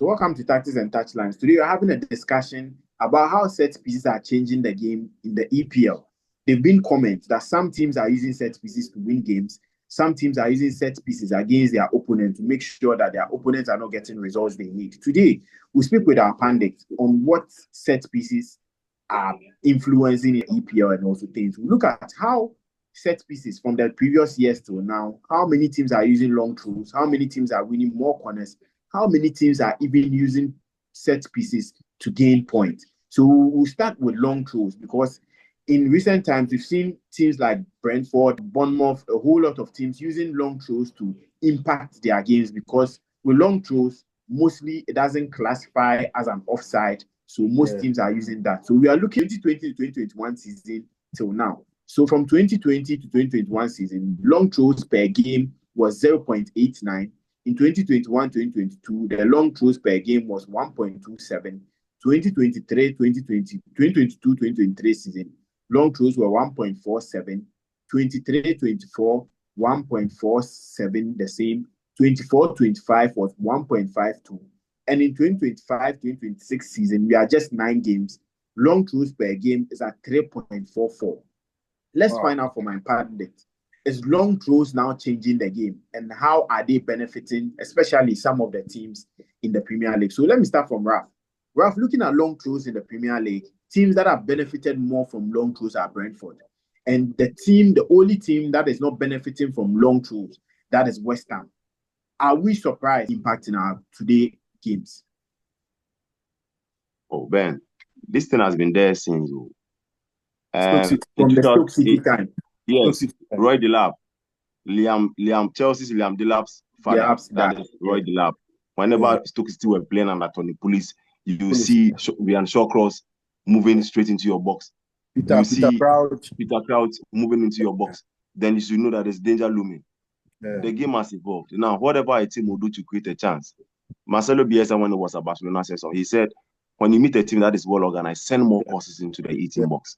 welcome to Tactics and Touchlines. Today we're having a discussion about how set pieces are changing the game in the EPL. There've been comments that some teams are using set pieces to win games. Some teams are using set pieces against their opponent to make sure that their opponents are not getting results they need. Today, we'll speak with our pundit on what set pieces are influencing the EPL and also things. We'll look at how set pieces from the previous years till now, how many teams are using long throws, how many teams are winning more corners, how many teams are even using set pieces to gain points. So we'll start with long throws because in recent times, we've seen teams like Brentford, Bournemouth, a whole lot of teams using long throws to impact their games because with long throws, mostly it doesn't classify as an offside. So most teams are using that. So we are looking at 2020 to 2021 season till now. So from 2020 to 2021 season, long throws per game was 0.89. In 2021-2022, the long throws per game was 1.27. 2022-2023 season, long throws were 1.47. 23-24, 1.47, the same. 24-25 was 1.52. And in 2025-2026 season, we are just 9 games. Long throws per game is at 3.44. Let's find out from my pundit. Is long throws now changing the game? And how are they benefiting, especially some of the teams in the Premier League? So let me start from Ralph. Ralph, looking at long throws in the Premier League, teams that have benefited more from long throws are Brentford. And the only team that is not benefiting from long throws, that is West Ham. Are we surprised impacting our today games? Oh, Ben, this thing has been there since from the Stoke City time. Yes, Roy Delap, Chelsea's Liam Delap's father, that is Roy Delap. Whenever Stoke City were playing under Tony Pulis, you see Ryan Shawcross moving straight into your box. Peter Crouch moving into your box. Then you should know that there's danger looming. The game has evolved. Now, whatever a team will do to create a chance. Marcelo Bielsa, when he was at Barcelona, said so. He said, when you meet a team that is well organized, send more crosses into the 18 box.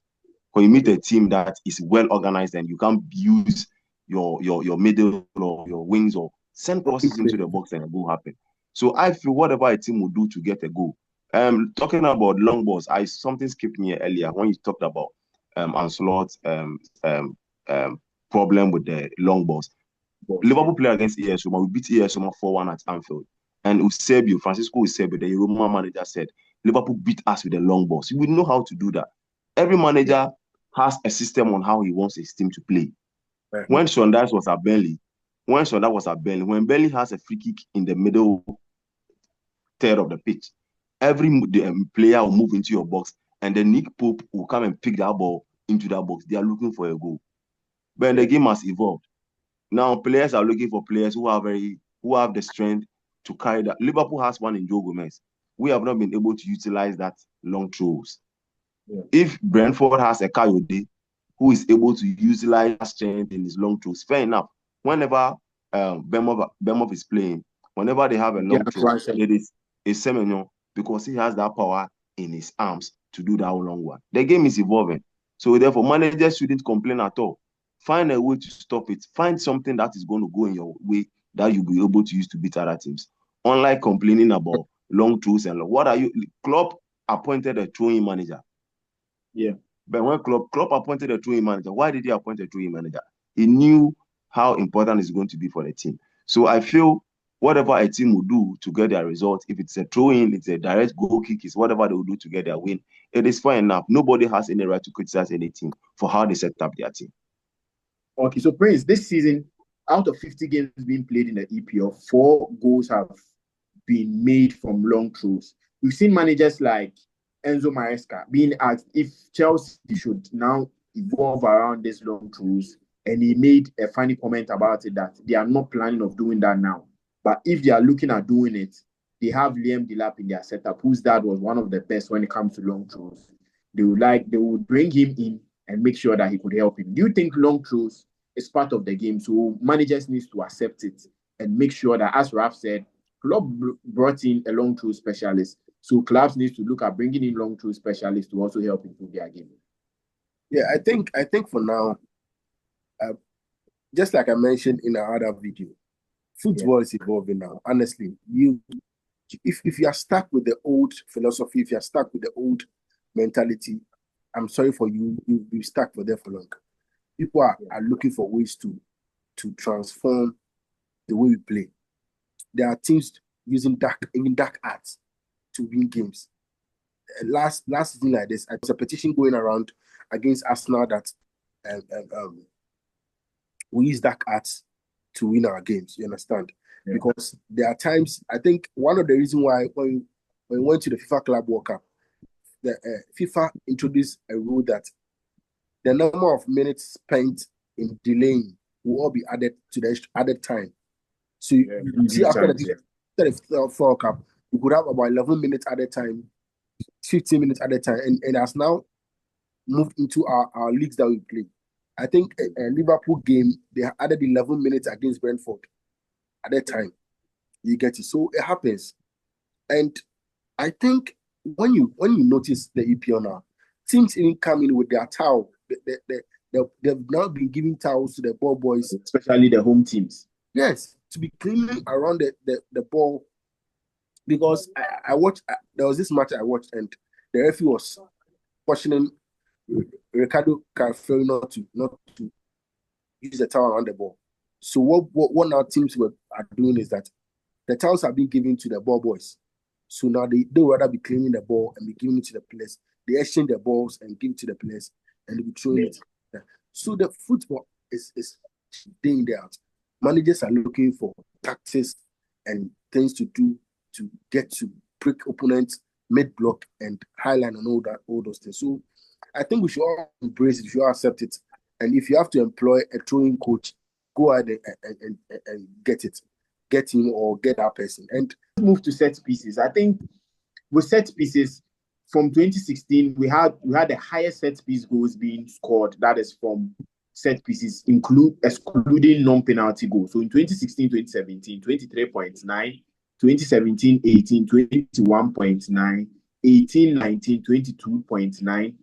When you meet a team that is well organized and you can't use your middle or your wings or send crosses into the box and a goal happen. So I feel whatever a team will do to get a goal. Talking about long balls, something skipped me earlier when you talked about Ancelot's problem with the long balls. Liverpool play against AS Roma. We beat AS Roma 4-1 at Anfield. And Francisco Eusebio, the Roma manager, said, Liverpool beat us with the long balls. We know how to do that. Every manager has a system on how he wants his team to play. When Sean Dyche was at Burnley, when Burnley has a free kick in the middle third of the pitch, every player will move into your box, and then Nick Pope will come and pick that ball into that box. They are looking for a goal. But the game has evolved. Now players are looking for players who have the strength to carry that. Liverpool has one in Joe Gomez. We have not been able to utilize that long throws. If Brentford has a Coyote who is able to utilize strength in his long throws, fair enough. Whenever Bournemouth is playing, whenever they have a long throw, it is a Semenyo because he has that power in his arms to do that long one. The game is evolving. So therefore, managers shouldn't complain at all. Find a way to stop it. Find something that is going to go in your way that you'll be able to use to beat other teams. Unlike complaining about long throws and what are you? Klopp appointed a throwing manager. Yeah. But when Klopp appointed a throwing manager, why did he appoint a throwing manager? He knew how important it's going to be for the team. So I feel whatever a team will do to get their results, if it's a throw-in, it's a direct goal kick, it's whatever they will do to get their win, it is fine enough. Nobody has any right to criticize any team for how they set up their team. Okay, so Prince, this season, out of 50 games being played in the EPL, 4 goals have been made from long throws. We've seen managers like Enzo Maresca being asked if Chelsea should now evolve around these long throws, and he made a funny comment about it that they are not planning of doing that now. But if they are looking at doing it, they have Liam Delap in their setup, whose dad was one of the best when it comes to long throws. They would bring him in and make sure that he could help him. Do you think long throws is part of the game? So managers need to accept it and make sure that, as Raf said, Klopp brought in a long throw specialist. So clubs need to look at bringing in long throw specialists to also help improve their game. Yeah, I think for now, just like I mentioned in our other video, football is evolving now. Honestly, if you are stuck with the old philosophy, if you are stuck with the old mentality, I'm sorry for you. You're stuck for there for long. People are looking for ways to transform the way we play. There are teams using dark arts to win games. Last season like this, there was a petition going around against Arsenal that we use dark arts to win our games. You understand? Yeah. Because there are times, I think one of the reasons why when we went to the FIFA Club World Cup, the FIFA introduced a rule that the number of minutes spent in delaying will all be added to the added time. So you see, after the World Cup, we could have about 11 minutes added time, 15 minutes added time, and has now moved into our leagues that we play. I think a Liverpool game, they added 11 minutes against Brentford at that time. You get it. So it happens. And I think when you notice the EPL now, teams even come in with their towel. They've now been giving towels to the ball boys, especially the home teams. Yes, to be cleaning around the ball. Because I watched, there was this match I watched, and the referee was cautioning Ricardo Carvalho not to use the towel around the ball. So what our teams are doing is that the towels are being given to the ball boys. So now they rather be cleaning the ball and be giving it to the players. They exchange the balls and give it to the players, and they be throwing it. So the football is day in, day out. Managers are looking for tactics and things to do to get to prick opponents mid-block and highline and all those things. So I think we should all embrace it, we should all accept it. And if you have to employ a throwing coach, go ahead and get him or get that person. And move to set pieces. I think with set pieces from 2016, we had the highest set piece goals being scored. That is from set pieces, excluding non-penalty goals. So in 2016, 2017, 23.9, 2017, 18, 21.9, 18, 19, 22.9,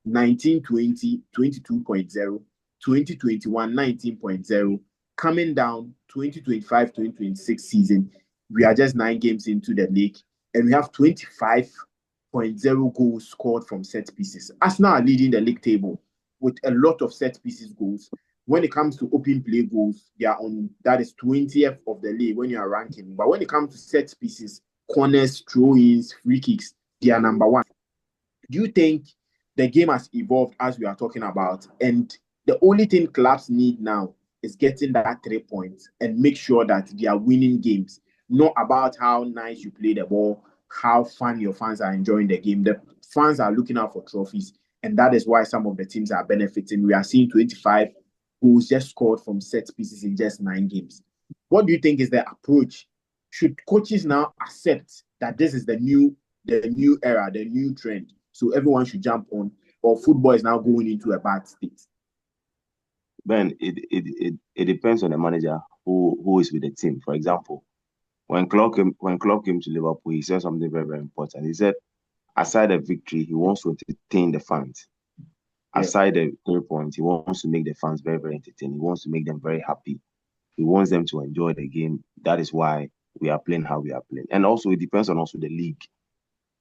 19, 20, 22.0, 2021, 19.0. Coming down 2025, 2026 season, we are just 9 games into the league, and we have 25.0 goals scored from set pieces. Arsenal are leading the league table with a lot of set pieces goals. When it comes to open play goals, they are that is 20th of the league when you are ranking. But when it comes to set pieces, corners, throw-ins, free kicks, they are number 1. Do you think the game has evolved as we are talking about, and the only thing clubs need now is getting that 3 points and make sure that they are winning games, not about how nice you play the ball, how fun your fans are enjoying the game? The fans are looking out for trophies, and that is why some of the teams are benefiting. We are seeing 25 goals just scored from set pieces in just 9 games. What do you think is the approach? Should coaches now accept that this is the new era, the new trend, so everyone should jump on, or football is now going into a bad state? Ben, it depends on the manager who is with the team. For example, when Klopp came to Liverpool, he said something very, very important. He said, aside the victory, he wants to entertain the fans. Aside the 3 points, he wants to make the fans very, very entertaining. He wants to make them very happy. He wants them to enjoy the game. That is why we are playing how we are playing. And also, it depends on also the league.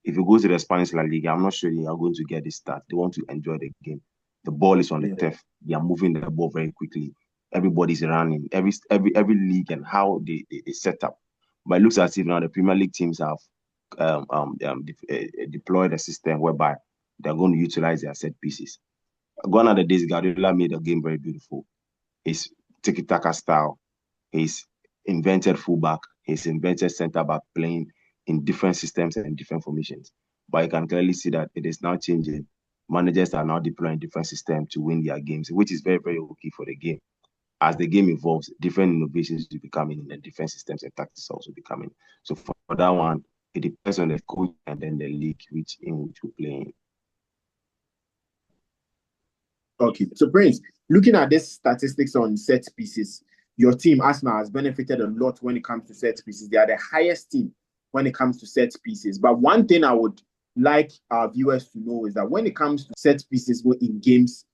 If you go to the Spanish La Liga, I'm not sure you are going to get this start. They want to enjoy the game. The ball is on the turf. They are moving the ball very quickly. Everybody's running. Every league and how they set up. But it looks as if now the Premier League teams have deployed a system whereby they're going to utilize their set pieces. Gone are the days Guardiola made the game very beautiful. His tiki-taka style, his invented fullback, his invented centre-back playing in different systems and different formations. But you can clearly see that it is now changing. Managers are now deploying different systems to win their games, which is very, very okay for the game. As the game evolves, different innovations will be coming in and different systems and tactics also be coming. So for that one, it depends on the coach and then the league which we play in. Okay, so Prince, looking at this statistics on set pieces, your team, Arsenal, has benefited a lot when it comes to set pieces. They are the highest team when it comes to set pieces. But one thing I would like our viewers to know is that when it comes to set pieces in games,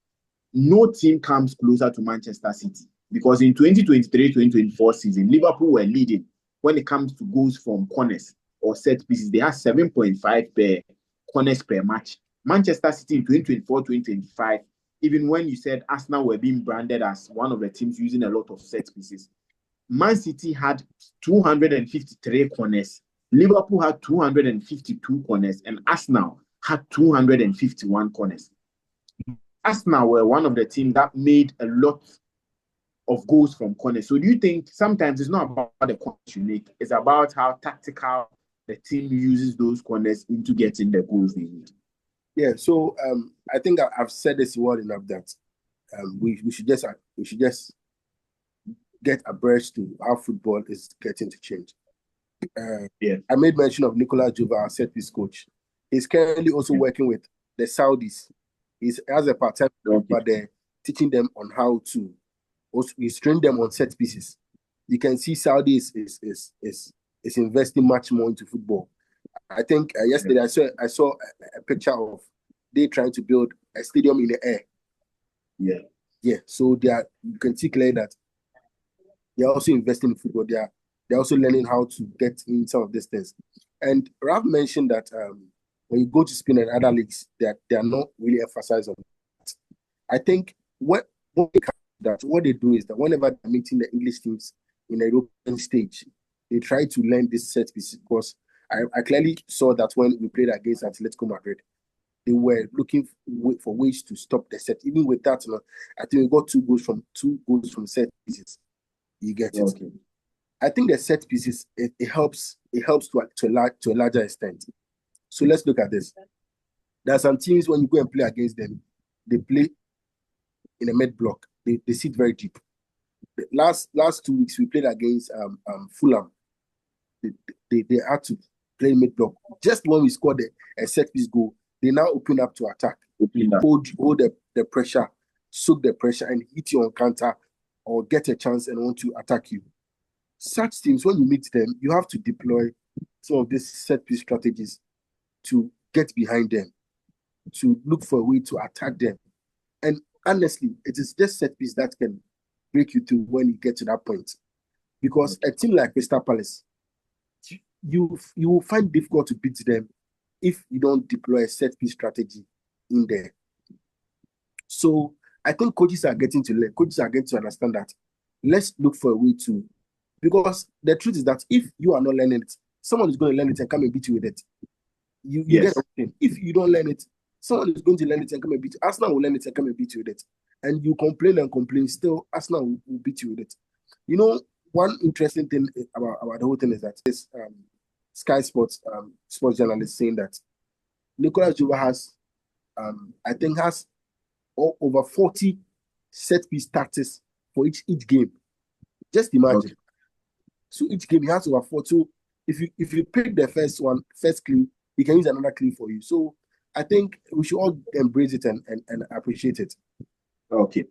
no team comes closer to Manchester City. Because in 2023-2024 season, Liverpool were leading when it comes to goals from corners. or set pieces, they have 7.5 per corners per match. Manchester City in 2024-2025, even when you said Arsenal were being branded as one of the teams using a lot of set pieces, Man City had 253 corners, Liverpool had 252 corners, and Arsenal had 251 corners. Arsenal were one of the teams that made a lot of goals from corners. So do you think sometimes it's not about the corners you make, it's about how tactical the team uses those corners into getting the goals they need? Yeah, so I think I've said this well enough that we should just get abreast to how football is getting to change. I made mention of Nicolas Jova, our set piece coach. He's currently also working with the Saudis. He has a part-time job, but they're teaching them on how to. Also, he's training them on set pieces. You can see Saudi is investing much more into football. I think yesterday I saw a picture of they trying to build a stadium in the air. Yeah. So you can see clearly that they're also investing in football. They're also learning how to get in some of these things. And Ralph mentioned that when you go to Spain and other leagues, they are not really emphasized on that. I think what they do is that whenever they're meeting the English teams in a European stage, they try to learn this set piece, because I clearly saw that when we played against Atletico Madrid, they were looking for ways to stop the set. Even with that, I think we got two goals from set pieces. You get it. Okay. I think the set pieces it helps to a larger extent. So let's look at this. There are some teams when you go and play against them, they play in a mid block. They sit very deep. The last 2 weeks we played against Fulham. They had to play mid block. Just when we scored a set piece goal, they now open up to attack. Hold the pressure, soak the pressure, and hit you on counter or get a chance and want to attack you. Such teams, when you meet them, you have to deploy some of these set piece strategies to get behind them, to look for a way to attack them. And honestly, it is just set piece that can break you through when you get to that point. Because a team like Crystal Palace, you will find it difficult to beat them if you don't deploy a set piece strategy in there. So I think coaches are getting to understand that. Let's look for a way to, because the truth is that if you are not learning it, someone is going to learn it and come and beat you with it. You get everything. If you don't learn it, someone is going to learn it and come and beat you. Arsenal will learn it and come and beat you with it. And you complain, still Arsenal will beat you with it. You know, one interesting thing about the whole thing is that this Sky Sports sports journalist saying that Nicolas Jova has over 40 set piece tactics for each game. Just imagine. Okay. So each game he has over 40. So if you pick the first clue, he can use another clue for you. So I think we should all embrace it and appreciate it. Okay.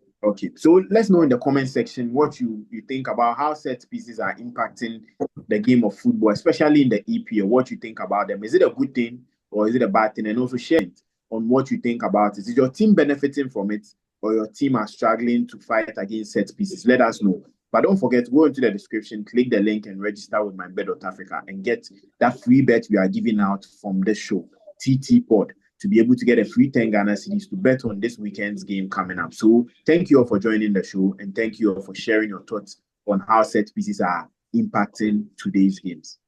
So let's know in the comment section what you think about how set pieces are impacting the game of football, especially in the EPL. What you think about them? Is it a good thing or is it a bad thing? And also share it on what you think about it. Is your team benefiting from it, or your team are struggling to fight against set pieces? Let us know. But don't forget, go into the description, click the link and register with MYBET.AFRICA and get that free bet we are giving out from this show, TT Pod, to be able to get a free 10 Ghana cedis to bet on this weekend's game coming up. So thank you all for joining the show, and thank you all for sharing your thoughts on how set pieces are impacting today's games.